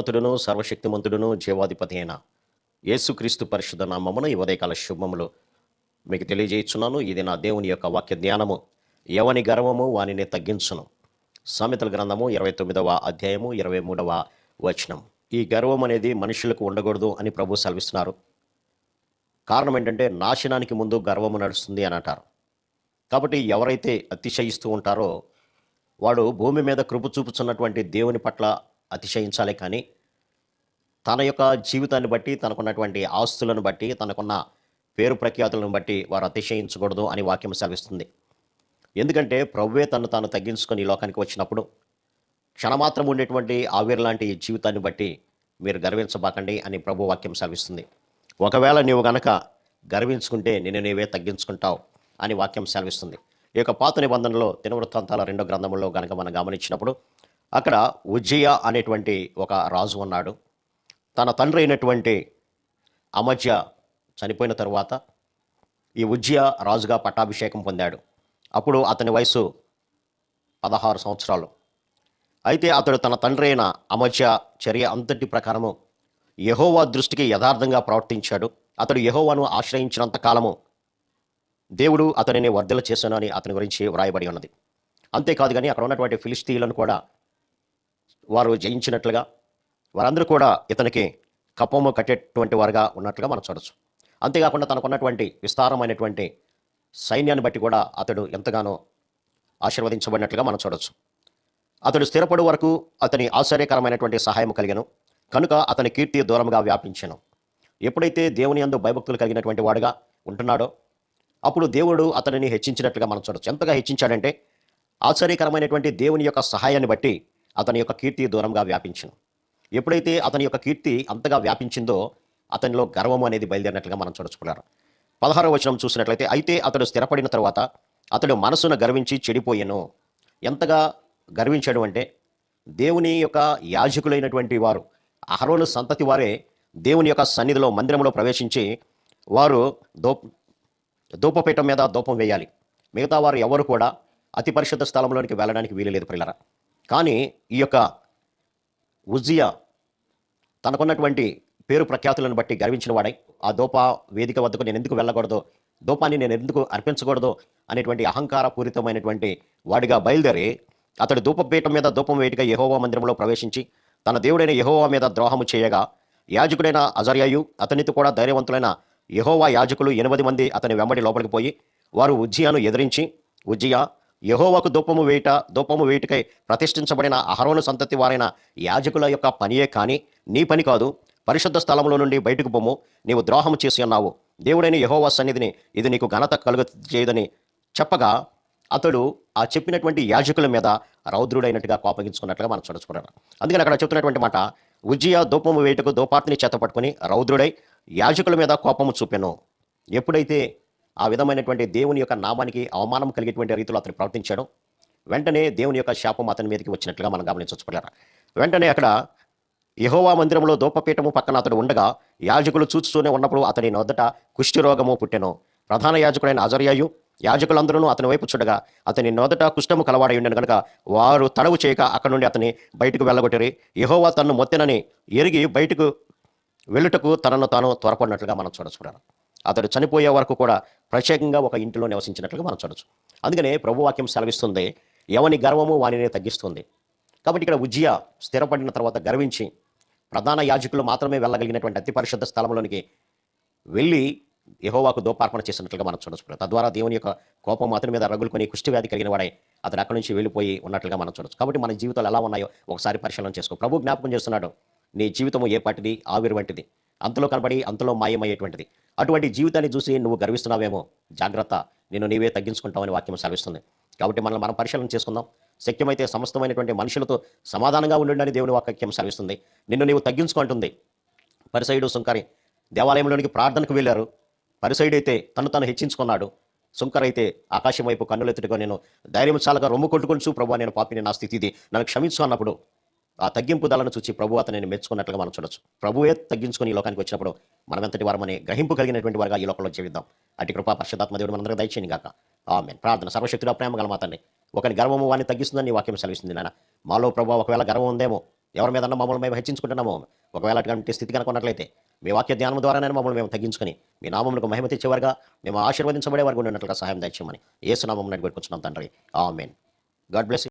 నీతిమంతుడును సర్వశక్తిమంతుడును జీవాధిపతి అయిన యేసుక్రీస్తు పరిశుద్ధ నామమున ఈ ఉదయకాల శుభములు మీకు తెలియజేయుచున్నాను. ఇది నా దేవుని యొక్క వాక్య జ్ఞానము. ఎవని గర్వము వానిని తగ్గించును. సామెతల గ్రంథము 29వ అధ్యాయము 23వ వచనం. ఈ గర్వం అనేది మనుషులకు ఉండకూడదు అని ప్రభు సెలవిస్తున్నారు. కారణం ఏంటంటే నాశనానికి ముందు గర్వము నడుస్తుంది అని అంటారు. కాబట్టి ఎవరైతే అతిశయిస్తూ ఉంటారో వాడు భూమి మీద కృప చూపుతున్నటువంటి దేవుని పట్ల అతిశయించాలి. కానీ తన యొక్క జీవితాన్ని బట్టి, తనకున్నటువంటి ఆస్తులను బట్టి, తనకున్న పేరు ప్రఖ్యాతులను బట్టి వారు అతిశయించకూడదు అని వాక్యం సెలవిస్తుంది. ఎందుకంటే ప్రభువే తను తాను తగ్గించుకొని ఈ లోకానికి వచ్చినప్పుడు క్షణమాత్రం ఉండేటువంటి ఆవిరి లాంటి ఈ జీవితాన్ని బట్టి మీరు గర్వించబాకండి అని ప్రభు వాక్యం సెలవిస్తుంది. ఒకవేళ నీవు గనక గర్వించుకుంటే నిన్ను నీవే తగ్గించుకుంటావు అని వాక్యం సెలవిస్తుంది. ఈ యొక్క పాత నిబంధనలో దినవృత్తాంతాల 2వ గ్రంథంలో గనక మనం గమనించినప్పుడు అక్కడ ఉజ్జియా అనేటువంటి ఒక రాజు ఉన్నాడు. తన తండ్రి అయినటువంటి అమజ్య చనిపోయిన తరువాత ఈ ఉజ్జియా రాజుగా పట్టాభిషేకం పొందాడు. అప్పుడు అతని వయసు 16 సంవత్సరాలు. అయితే అతడు తన తండ్రి అయిన అమజ్య చర్య అంతటి ప్రకారము యెహోవా దృష్టికి యథార్థంగా ప్రవర్తించాడు. అతడు యెహోవాను ఆశ్రయించినంత కాలము దేవుడు అతనిని వర్ధల చేశాను అని అతని గురించి వ్రాయబడి ఉన్నది. అంతేకాదు కానీ అక్కడ ఉన్నటువంటి ఫిలిస్తీయులను కూడా వారు జయించినట్లుగా వారందరూ కూడా ఇతనికి కప్పము కట్టేటువంటి వారుగా ఉన్నట్లుగా మనం చూడవచ్చు. అంతేకాకుండా తనకున్నటువంటి విస్తారమైనటువంటి సైన్యాన్ని బట్టి కూడా అతడు ఎంతగానో ఆశీర్వదించబడినట్లుగా మనం చూడవచ్చు. అతడు స్థిరపడు వరకు అతని ఆశ్చర్యకరమైనటువంటి సహాయం కలిగను కనుక అతని కీర్తి దూరంగా వ్యాపించెను. ఎప్పుడైతే దేవుని యందు భయభక్తులు కలిగినటువంటి వాడుగా ఉంటున్నాడో అప్పుడు దేవుడు అతనిని హెచ్చించినట్లుగా మనం చూడవచ్చు. ఎంతగా హెచ్చించాడంటే ఆశ్చర్యకరమైనటువంటి దేవుని యొక్క సహాయాన్ని బట్టి అతని యొక్క కీర్తి దూరంగా వ్యాపించను. ఎప్పుడైతే అతని యొక్క కీర్తి అంతగా వ్యాపించిందో అతనిలో గర్వం అనేది బయలుదేరినట్లుగా మనం చూడచుకున్నారు. 16వ వచనం చూసినట్లయితే అయితే అతడు స్థిరపడిన తర్వాత అతడు మనసును గర్వించి చెడిపోయెను. ఎంతగా గర్వించడం అంటే దేవుని యొక్క యాజకులైనటువంటి వారు అహరోను సంతతి వారే దేవుని యొక్క సన్నిధిలో మందిరంలో ప్రవేశించి వారు ధూపపీఠం మీద ధూపం వేయాలి. మిగతా వారు ఎవరు కూడా అతి పరిశుద్ధ స్థలంలోనికి వెళ్ళడానికి వీలు లేదు ప్రియులారా. కానీ ఈ యొక్క ఉజ్జియా తనకున్నటువంటి పేరు ప్రఖ్యాతులను బట్టి గర్వించిన వాడై ఆ ధూప వేదిక వద్దకు నేను ఎందుకు వెళ్ళకూడదు, ధూపాన్ని నేను ఎందుకు అర్పించకూడదు అనేటువంటి అహంకారపూరితమైనటువంటి వాడిగా బయలుదేరి అతడు ధూపపీఠం మీద ధూపం వేటిగా యెహోవా మందిరంలో ప్రవేశించి తన దేవుడైన యెహోవా మీద ద్రోహము చేయగా యాజకుడైన అజర్యాయు అతనితో కూడా ధైర్యవంతులైన యెహోవా యాజకులు 8 మంది అతని వెంబడి లోపలికి పోయి వారు ఉజ్జియాను ఎదిరించి, ఉజ్జియా యెహోవాకు ధూపము వేటికై ప్రతిష్ఠించబడిన అహరోను సంతతి వారైన యాజకుల యొక్క పనియే కానీ నీ పని కాదు. పరిశుద్ధ స్థలంలో నుండి బయటకు పొమ్ము, నీవు ద్రోహము చేసి ఉన్నావు. దేవుడైన యెహోవా సన్నిధిని ఇది నీకు ఘనత కలుగజేయదని చెప్పగా అతడు ఆ చెప్పినటువంటి యాజకుల మీద రౌద్రుడైనట్టుగా కోపగించుకున్నట్లుగా మనం చూడచుకున్నాడు. అందుకని అక్కడ చెప్తున్నటువంటి మాట, ఉజ్జియా ధూపము వేటుకు ధూపార్తిని చేత పట్టుకుని రౌద్రుడై యాజకుల మీద కోపము చూపెను. ఎప్పుడైతే ఆ విధమైనటువంటి దేవుని యొక్క నామానికి అవమానం కలిగేటువంటి రీతిలో అతను ప్రవర్తించాడు, వెంటనే దేవుని యొక్క శాపం అతని మీదకి వచ్చినట్లుగా మనం గమనించవచ్చు. వెంటనే అక్కడ యెహోవా మందిరంలో ధూపపీఠము పక్కన అతడు ఉండగా యాజకులు చూస్తూనే ఉన్నప్పుడు అతని నొద్దట కుష్ఠరోగము పుట్టెను. ప్రధాన యాజకుడైన అజర్యాయు యాజకులందరూ అతని వైపు చూడగా అతని నొదట కుష్ఠము కలవాడై ఉండను కనుక వారు తడవు చేయక అక్కడి నుండి అతని బయటకు వెళ్ళగొట్టిరి. యెహోవా తన్ను మొత్తెనని ఎరిగి బయటకు వెళ్ళుటకు తనను తాను త్వరపడినట్లుగా మనం చూడచుకున్నాను. అతడు చనిపోయే వరకు కూడా ప్రత్యేకంగా ఒక ఇంటిలో నివసించినట్లుగా మనం చూడవచ్చు. అందుకనే ప్రభువాక్యం సెలవిస్తుంది, ఎవని గర్వము వానినే తగ్గిస్తుంది. కాబట్టి ఇక్కడ ఉజ్జియా స్థిరపడిన తర్వాత గర్వించి ప్రధాన యాజకులు మాత్రమే వెళ్ళగలిగినటువంటి అతి పరిశుద్ధ స్థలంలోనికి వెళ్ళి యెహోవాకు ధూపార్పణ చేసినట్లుగా మనం చూడవచ్చు. తద్వారా దేవుని యొక్క కోపం అతని మీద రగులుకొని కుష్ఠవ్యాధి కలిగిన వాడై అతడు అక్కడి నుంచి వెళ్ళిపోయి ఉన్నట్లుగా మనం చూడవచ్చు. కాబట్టి మన జీవితాలు ఎలా ఉన్నాయో ఒకసారి పరిశీలన చేసుకో. ప్రభు జ్ఞాపకం చేస్తున్నాడు, నీ జీవితము ఏ పాటిది, ఆవిరి వంటిది, అంతలో కనబడి అంతలో మాయమయ్యేటువంటిది. అటువంటి జీవితాన్ని చూసి నువ్వు గర్విస్తున్నావేమో, జాగ్రత్త, నిన్ను నీవే తగ్గించుకుంటావని వాక్యం సెలవిస్తుంది. కాబట్టి మనం పరిశీలన చేసుకుందాం. శక్యమైతే సమస్తమైనటువంటి మనుషులతో సమాధానంగా ఉండండి దేవుని వాక్యం సెలవిస్తుంది. నిన్ను నీవు తగ్గించుకుంటుంది. పరిసయుడు సుంకరి దేవాలయంలోనికి ప్రార్థనకు వెళ్ళారు. పరిసయుడు అయితే తను హెచ్చించుకున్నాడు. సుంకరైతే ఆకాశం వైపు కన్నులెత్తుగా నేను ధైర్యం చాలగా రొమ్ము కొట్టుకొని ప్రభు నేను పాపిని, నా స్థితి ఇది, నన్ను క్షమించు అన్నప్పుడు ఆ తగ్గింపు దళను చూసి ప్రభు అతనిని మెచ్చుకున్నట్లుగా మనం చూడొచ్చు. ప్రభువే తగ్గించుకొని ఈ లోకానికి వచ్చినప్పుడు మనం ఎంతటి వారమని గ్రహింపు కలిగినటువంటి వారుగా ఈ లోకంలో జీవిద్దాం. అటు కృపా పరిశుద్ధాత్మ దేవుడు మనందరికీ దయచేయను గాక. ఆమేన్. ప్రార్థన. సర్వశక్తుడా ప్రేమ గల మా తండ్రి, ఒకని గర్వము వాడిని తగ్గిస్తుందని నీ వాక్యం సెలవిస్తుంది నాయన. మాలో ప్రభు ఒకవేళ గర్వం ఉందేమో ఎవరి మీద మమ్మల్ని మేము హెచ్చించుకుంటున్నామో, ఒకవేళ అటువంటి స్థితి కనుక ఉన్నట్లయితే మీ వాక్య ధ్యానం ద్వారానే మమ్మల్ని మేము తగ్గించుకొని మీ నామములకు మహిమ తెచ్చేవారుగా, మేము ఆశీర్వదించబడే వారు ఉన్నట్లుగా సహాయం దయచేయమని యేసు నామమున వేడుకొంచున్నాం తండ్రి. ఆమేన్. God bless you.